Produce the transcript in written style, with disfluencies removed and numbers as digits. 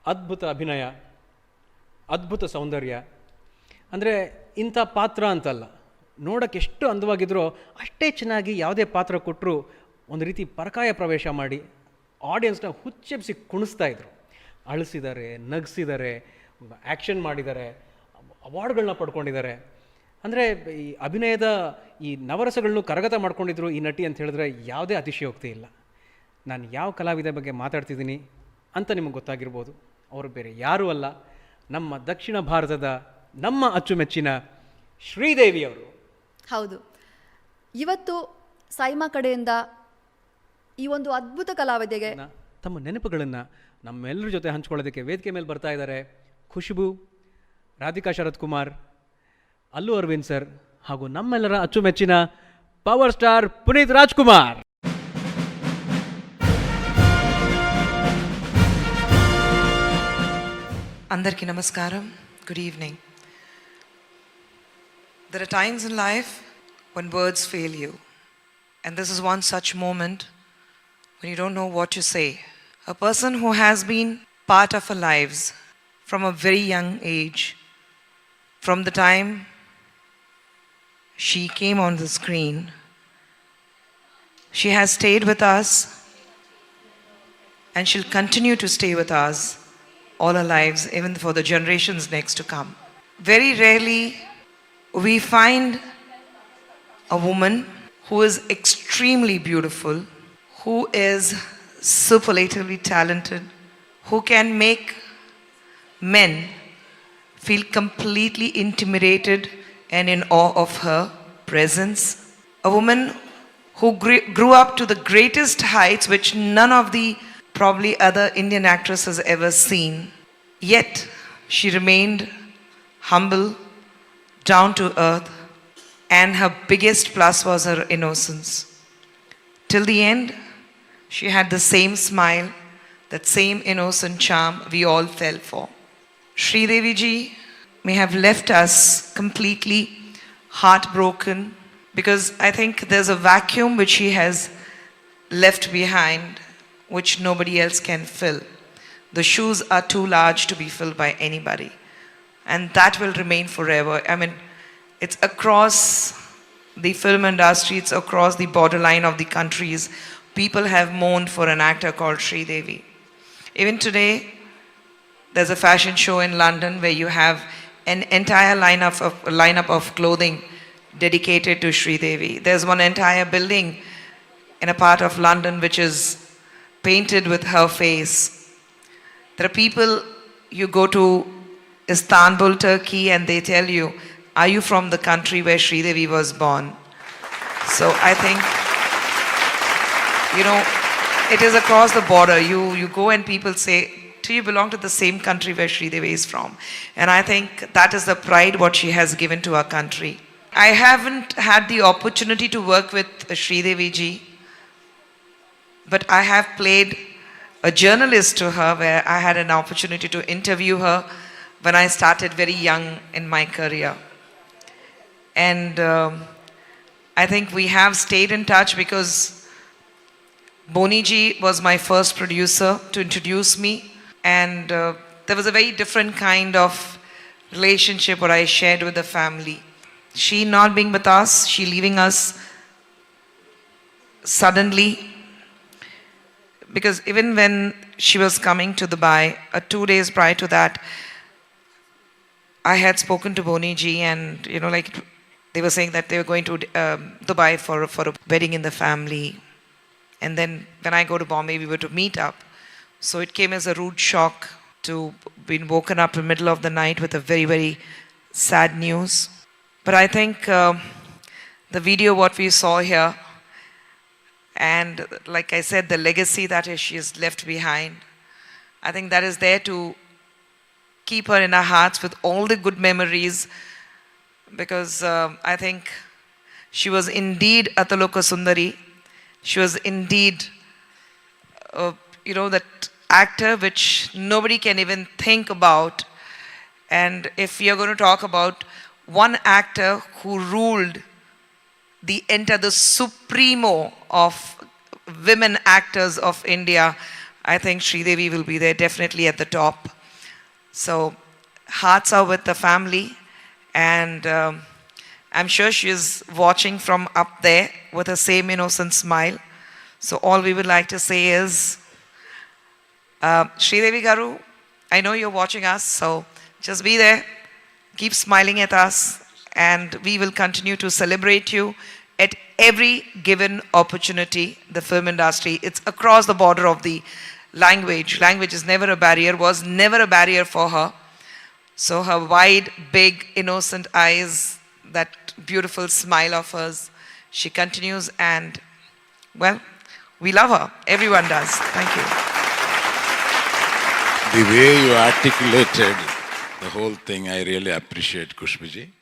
ಅದ್ಭುತ ಅಭಿನಯ, ಅದ್ಭುತ ಸೌಂದರ್ಯ. ಅಂದರೆ ಇಂಥ ಪಾತ್ರ ಅಂತಲ್ಲ, ನೋಡೋಕ್ಕೆ ಎಷ್ಟು ಅಂದವಾಗಿದ್ರೋ ಅಷ್ಟೇ ಚೆನ್ನಾಗಿ ಯಾವುದೇ ಪಾತ್ರ ಕೊಟ್ಟರು ಒಂದು ರೀತಿ ಪರಕಾಯ ಪ್ರವೇಶ ಮಾಡಿ ಆಡಿಯನ್ಸ್ನ ಹುಚ್ಚೆಬ್ಸಿ ಕುಣಿಸ್ತಾಯಿದ್ರು. ಅಳಿಸಿದ್ದಾರೆ, ನಗಿಸಿದ್ದಾರೆ, ಆ್ಯಕ್ಷನ್ ಮಾಡಿದ್ದಾರೆ, ಅವಾರ್ಡ್ಗಳನ್ನ ಪಡ್ಕೊಂಡಿದ್ದಾರೆ. ಅಂದರೆ ಈ ಅಭಿನಯದ ಈ ನವರಸಗಳನ್ನು ಕರಗತ ಮಾಡ್ಕೊಂಡಿದ್ರು ಈ ನಟಿ ಅಂತ ಹೇಳಿದ್ರೆ ಯಾವುದೇ ಅತಿಶಯೋಕ್ತಿ ಇಲ್ಲ. ನಾನು ಯಾವ ಕಲಾವಿದ ಬಗ್ಗೆ ಮಾತಾಡ್ತಿದ್ದೀನಿ ಅಂತ ನಿಮಗೆ ಗೊತ್ತಾಗಿರ್ಬೋದು. ಅವರು ಬೇರೆ ಯಾರೂ ಅಲ್ಲ, ನಮ್ಮ ದಕ್ಷಿಣ ಭಾರತದ ನಮ್ಮ ಅಚ್ಚುಮೆಚ್ಚಿನ ಶ್ರೀದೇವಿಯವರು. ಹೌದು, ಇವತ್ತು ಸೈಮಾ ಕಡೆಯಿಂದ ಈ ಒಂದು ಅದ್ಭುತ ಕಲಾವಿದೆಗೆ ತಮ್ಮ ನೆನಪುಗಳನ್ನು ನಮ್ಮೆಲ್ಲರ ಜೊತೆ ಹಂಚ್ಕೊಳ್ಳೋದಕ್ಕೆ ವೇದಿಕೆ ಮೇಲೆ ಬರ್ತಾ ಇದ್ದಾರೆ ಖುಷ್ಬೂ, ರಾಧಿಕಾ ಶರತ್ ಕುಮಾರ್, ಅಲ್ಲು ಅರವಿಂದ್ ಸರ್ ಹಾಗೂ ನಮ್ಮೆಲ್ಲರ ಅಚ್ಚುಮೆಚ್ಚಿನ power star Puneeth Rajkumar. Andarki namaskaram. Good evening. There are times in life when words fail you, and this is one such moment when you don't know what to say. A person who has been part of our lives from a very young age, from the time she came on the screen, she has stayed with us and she'll continue to stay with us all our lives, even for the generations next to come. Very rarely we find a woman who is extremely beautiful, who is superlatively talented, who can make men feel completely intimidated and in awe of her presence. A woman who grew up to the greatest heights which none of the probably other Indian actress has ever seen. Yet she remained humble, down to earth, and her biggest plus was her innocence. Till the end, she had the same smile, that same innocent charm we all fell for. Sridevi ji may have left us completely heartbroken, because I think there's a vacuum which she has left behind which nobody else can fill. The shoes are too large to be filled by anybody, and that will remain forever. I mean, it's across the film industry, it's across the borderline of the countries. People have mourned for an actor called Sridevi. Even today, there's a fashion show in London where you have an entire lineup of clothing dedicated to Sridevi. There's one entire building in a part of London which is painted with her face. There are people, you go to Istanbul, Turkey, and they tell you, are you from the country where Sridevi was born? So I think, you know, it is across the border. You go and people say, do you belong to the same country where Sridevi is from? And I think that is the pride what she has given to our country. I haven't had the opportunity to work with Sridevi ji, but I have played a journalist to her, where I had an opportunity to interview her when I started very young in my career. And I think we have stayed in touch because Boni ji was my first producer to introduce me, and there was a very different kind of relationship what I shared with the family. She not being with us, she leaving us suddenly, because even when she was coming to Dubai, 2 days prior to that, I had spoken to Boni ji, and you know, like they were saying that they were going to Dubai for a wedding in the family. And then when I go to Bombay, we were to meet up. So it came as a rude shock to being woken up in the middle of the night with a very, very sad news. But I think the video what we saw here, and like I said, the legacy that she has left behind, I think that is there to keep her in our hearts with all the good memories, because I think she was indeed Ataloka Sundari. She was indeed, you know, that actor which nobody can even think about. And if you're going to talk about one actor who ruled the supremo of women actors of India, I think Sridevi will be there definitely at the top. So hearts are with the family, and I'm sure she is watching from up there with the same innocent smile. So all we would like to say is, Sridevi Garu, I know you're watching us, so just be there, keep smiling at us, and we will continue to celebrate you at every given opportunity. The film industry, it's across the border of the language. Language is never a barrier, was never a barrier for her. So her wide, big, innocent eyes, that beautiful smile of hers, she continues, and, well, we love her. Everyone does. Thank you. The way you articulated the whole thing, I really appreciate, Kushboo ji.